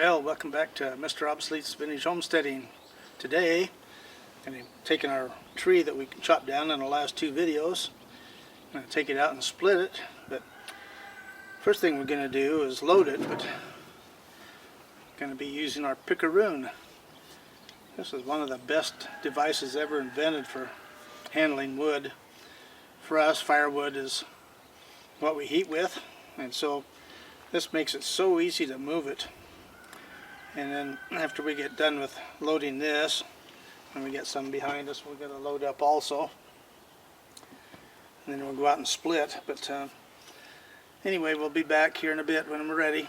Well, welcome back to Mr. Obsolete's Vintage Homesteading. Today, I'm taking our tree that we chopped down in the last two videos. I'm going to take it out and split it. But first thing we're going to do is load it. But we're going to be using our picaroon. This is one of the best devices ever invented for handling wood. For us, firewood is what we heat with, and so this makes it so easy to move it. And then after we get done with loading this, and we get some behind us, we're going to load up also. And then we'll go out and split. But anyway, we'll be back here in a bit when we're ready.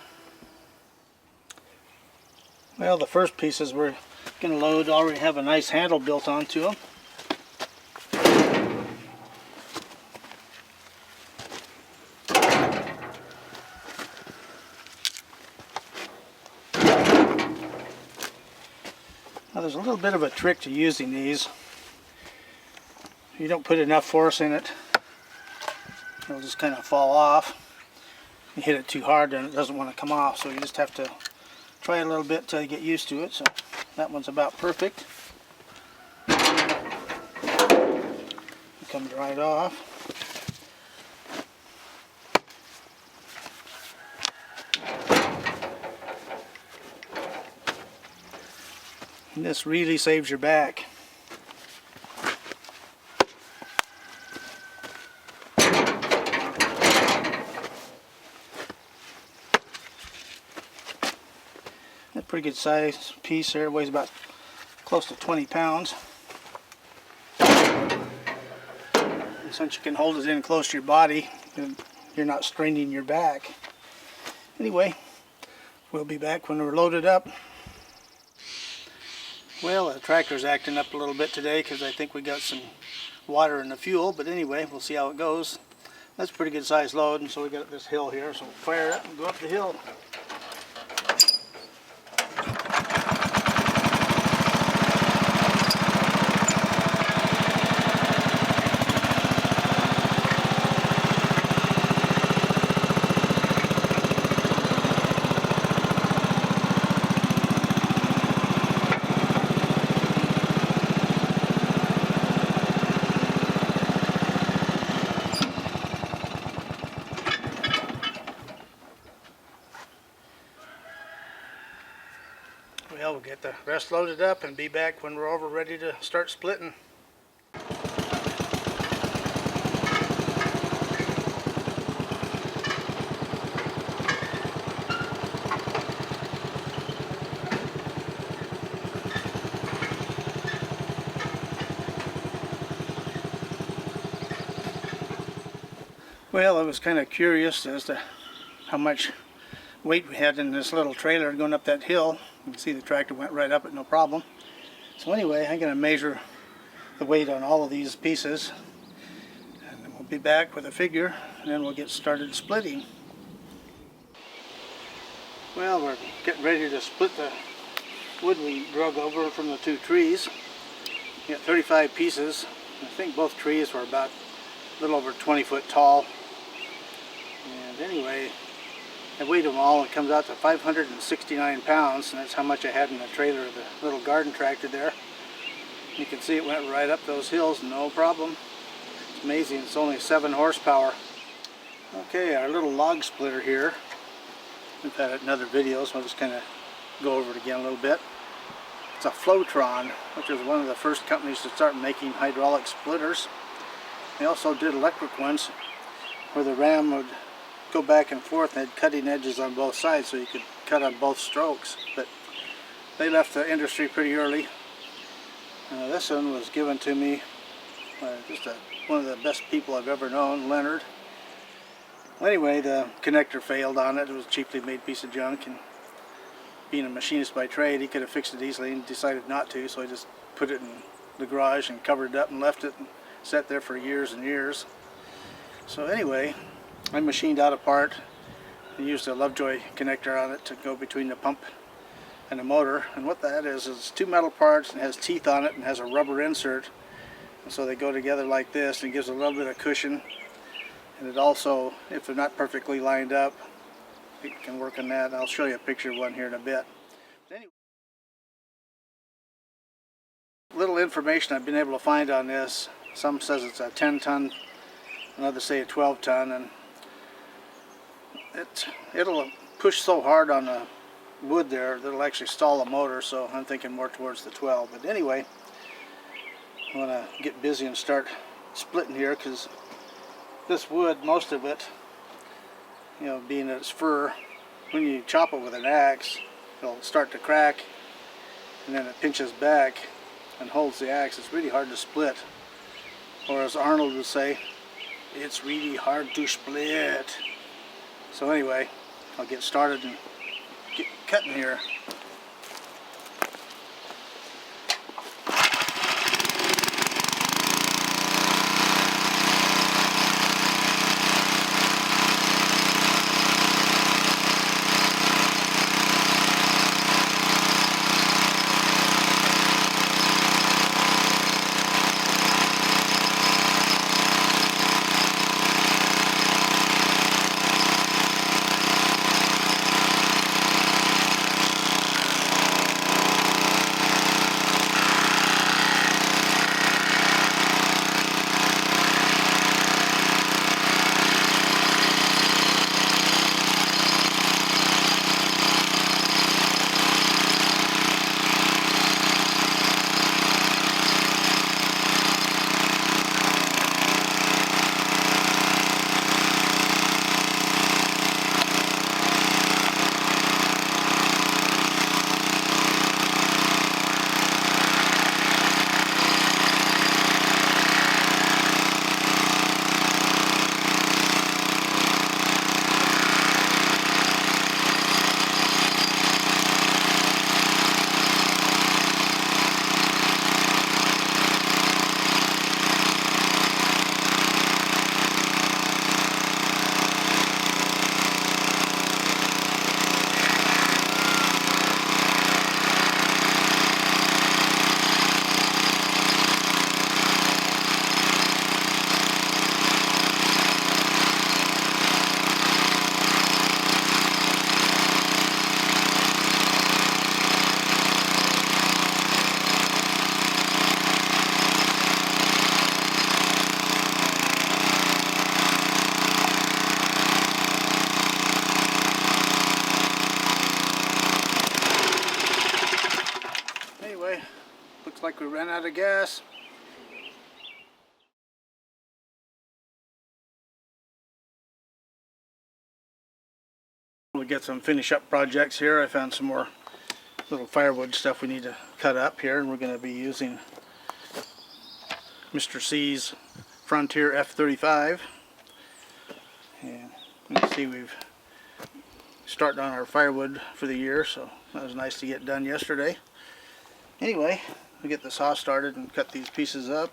Well, the first pieces we're going to load already have a nice handle built onto them. Now there's a little bit of a trick to using these. If you don't put enough force in it, it'll just kind of fall off. You hit it too hard, then it doesn't want to come off, so you just have to try it a little bit till you get used to it. So that one's about perfect. It comes right off. And this really saves your back. A pretty good size piece there. It weighs about close to 20 pounds. And since you can hold it in close to your body, you're not straining your back. Anyway, we'll be back when we're loaded up. Well, the tractor's acting up a little bit today because I think we got some water in the fuel, but anyway, we'll see how it goes. That's a pretty good size load, and so we got this hill here, so we'll fire it and go up the hill. Well, we'll get the rest loaded up and be back when we're over ready to start splitting. Well, I was kind of curious as to how much weight we had in this little trailer going up that hill. You can see the tractor went right up it, no problem. So anyway, I'm going to measure the weight on all of these pieces, and then we'll be back with a figure, and then we'll get started splitting. Well, we're getting ready to split the wood we drug over from the two trees. We got 35 pieces. I think both trees were about a little over 20 foot tall. And anyway, I weighed them all, and it comes out to 569 pounds, and that's how much I had in the trailer of the little garden tractor there. You can see it went right up those hills, no problem. It's amazing, it's only 7 horsepower. Okay, our little log splitter here. We've had it in other videos, so I'll just kind of go over it again a little bit. It's a Flowtron, which is one of the first companies to start making hydraulic splitters. They also did electric ones where the ram would go back and forth and had cutting edges on both sides, so you could cut on both strokes. But they left the industry pretty early. This one was given to me by one of the best people I've ever known, Leonard. Well, anyway, the connector failed on it. It was a cheaply made piece of junk, and being a machinist by trade, he could have fixed it easily and decided not to, so I just put it in the garage and covered it up and left it and sat there for years and years. So anyway, I machined out a part and used a Lovejoy connector on it to go between the pump and the motor. And what that is two metal parts and has teeth on it and has a rubber insert. And so they go together like this, and it gives a little bit of cushion. And it also, if they're not perfectly lined up, you can work on that. I'll show you a picture of one here in a bit. Anyway, little information I've been able to find on this. Some says it's a 10-ton, another say a 12-ton, and it'll push so hard on the wood there that it'll actually stall the motor, so I'm thinking more towards the 12. But anyway, I want to get busy and start splitting here, because this wood, most of it, you know, being that it's fir, when you chop it with an axe, it'll start to crack, and then it pinches back and holds the axe. It's really hard to split, or as Arnold would say, it's really hard to split. So anyway, I'll get started and get cutting here. Anyway, looks like we ran out of gas. We get some finish up projects here. I found some more little firewood stuff we need to cut up here, and we're going to be using Mr. C's Frontier F35. And you can see we've started on our firewood for the year, so that was nice to get done yesterday. Anyway, we get the saw started and cut these pieces up.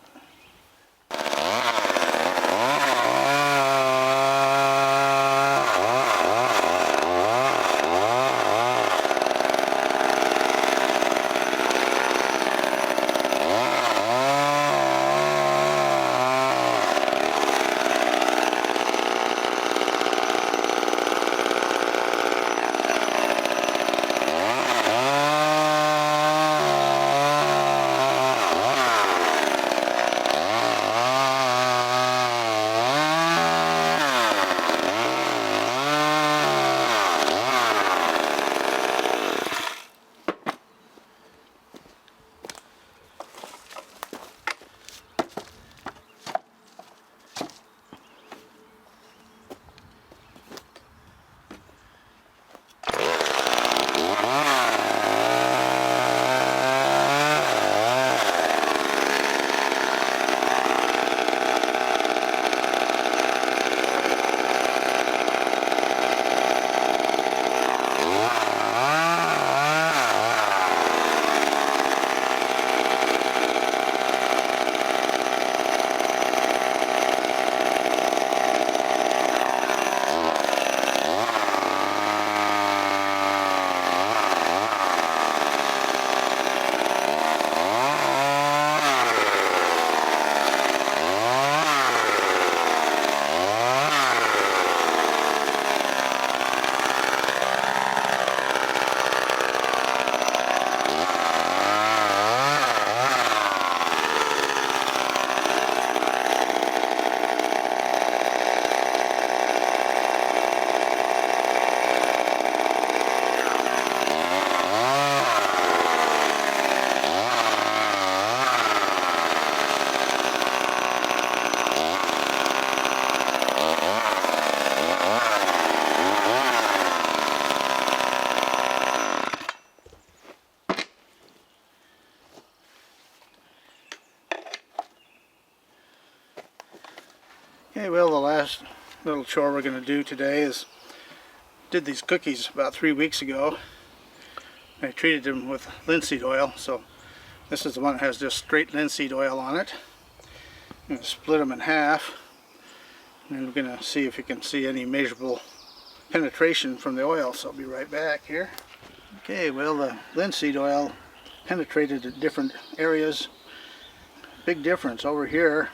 Okay, well, the last little chore we're going to do today is did these cookies about 3 weeks ago. I treated them with linseed oil, so this is the one that has just straight linseed oil on it. I'm going to split them in half, and we're going to see if you can see any measurable penetration from the oil, so I'll be right back here. Okay, well, the linseed oil penetrated at different areas. Big difference over here,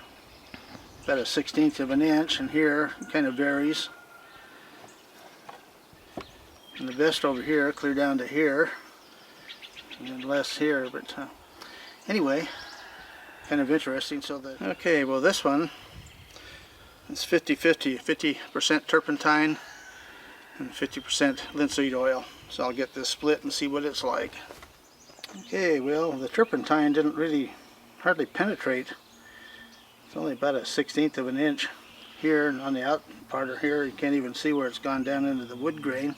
about 1/16 of an inch, and here it kind of varies. And the best over here, clear down to here, and less here, but anyway, kind of interesting. So that, okay, well, this one is 50-50, 50% turpentine and 50% linseed oil. So I'll get this split and see what it's like. Okay, well, the turpentine didn't really hardly penetrate. It's only about 1/16 of an inch here, and on the out part of here you can't even see where it's gone down into the wood grain.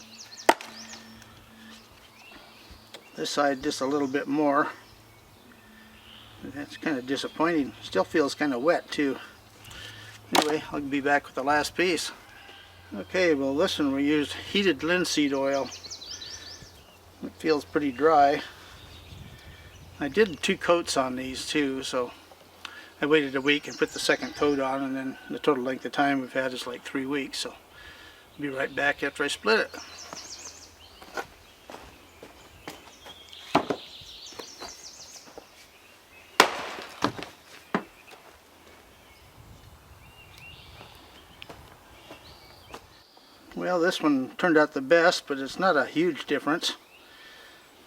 This side just a little bit more. That's kind of disappointing. Still feels kind of wet too. Anyway, I'll be back with the last piece. Okay, well, this one we used heated linseed oil. It feels pretty dry. I did 2 coats on these too, so I waited a week and put the second coat on, and then the total length of time we've had is like 3 weeks, so I'll be right back after I split it. Well, this one turned out the best, but it's not a huge difference.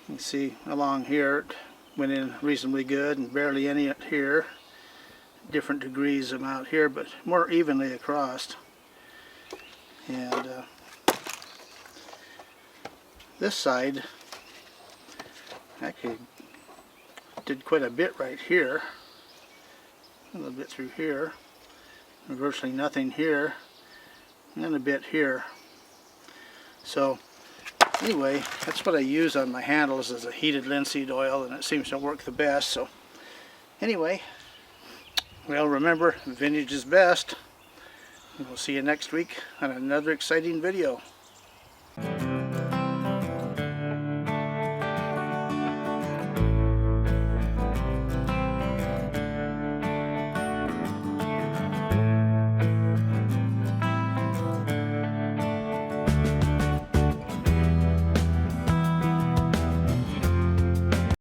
You can see along here it went in reasonably good, and barely any here. Different degrees amount here, but more evenly across. And this side actually did quite a bit right here. A little bit through here. And virtually nothing here. And then a bit here. So anyway, that's what I use on my handles, as a heated linseed oil, and it seems to work the best. So anyway, well, remember, vintage is best. And we'll see you next week on another exciting video.